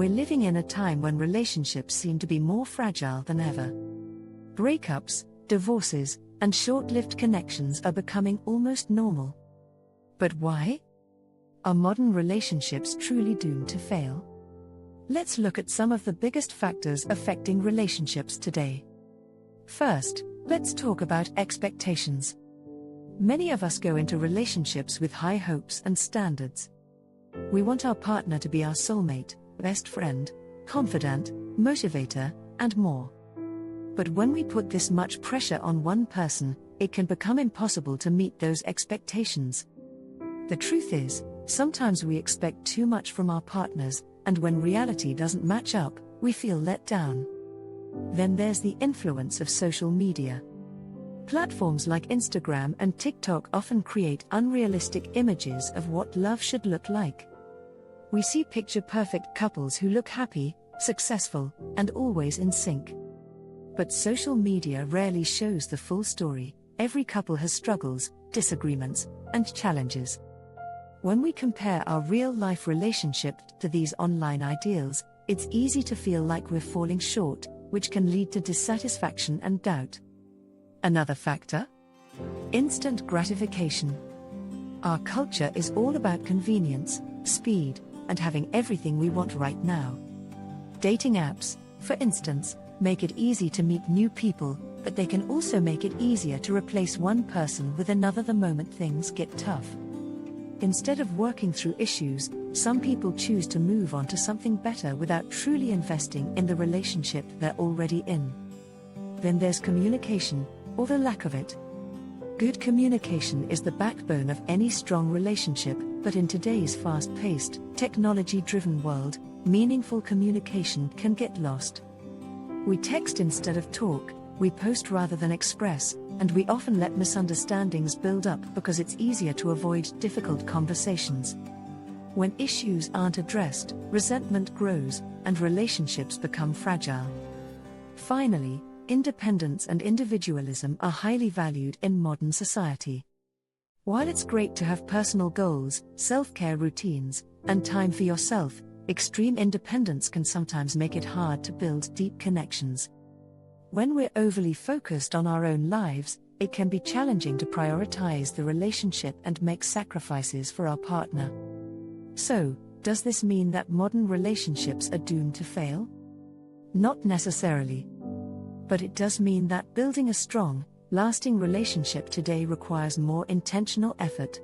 We're living in a time when relationships seem to be more fragile than ever. Breakups, divorces, and short-lived connections are becoming almost normal. But why? Are modern relationships truly doomed to fail? Let's look at some of the biggest factors affecting relationships today. First, let's talk about expectations. Many of us go into relationships with high hopes and standards. We want our partner to be our soulmate, best friend, confidant, motivator, and more. But when we put this much pressure on one person, it can become impossible to meet those expectations. The truth is, sometimes we expect too much from our partners, and when reality doesn't match up, we feel let down. Then there's the influence of social media. Platforms like Instagram and TikTok often create unrealistic images of what love should look like. We see picture-perfect couples who look happy, successful, and always in sync. But social media rarely shows the full story. Every couple has struggles, disagreements, and challenges. When we compare our real-life relationship to these online ideals, it's easy to feel like we're falling short, which can lead to dissatisfaction and doubt. Another factor? Instant gratification. Our culture is all about convenience, speed, and having everything we want right now. Dating apps, for instance, make it easy to meet new people, but they can also make it easier to replace one person with another the moment things get tough. Instead of working through issues, some people choose to move on to something better without truly investing in the relationship they're already in. Then there's communication, or the lack of it. Good communication is the backbone of any strong relationship, but in today's fast-paced, technology-driven world, meaningful communication can get lost. We text instead of talk, we post rather than express, and we often let misunderstandings build up because it's easier to avoid difficult conversations. When issues aren't addressed, resentment grows, and relationships become fragile. Finally, independence and individualism are highly valued in modern society. While it's great to have personal goals, self-care routines, and time for yourself, extreme independence can sometimes make it hard to build deep connections. When we're overly focused on our own lives, it can be challenging to prioritize the relationship and make sacrifices for our partner. So, does this mean that modern relationships are doomed to fail? Not necessarily. But it does mean that building a strong, lasting relationship today requires more intentional effort.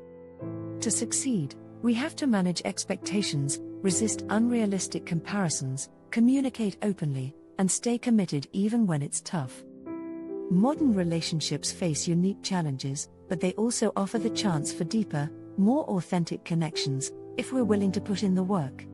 To succeed, we have to manage expectations, resist unrealistic comparisons, communicate openly, and stay committed even when it's tough. Modern relationships face unique challenges, but they also offer the chance for deeper, more authentic connections, if we're willing to put in the work.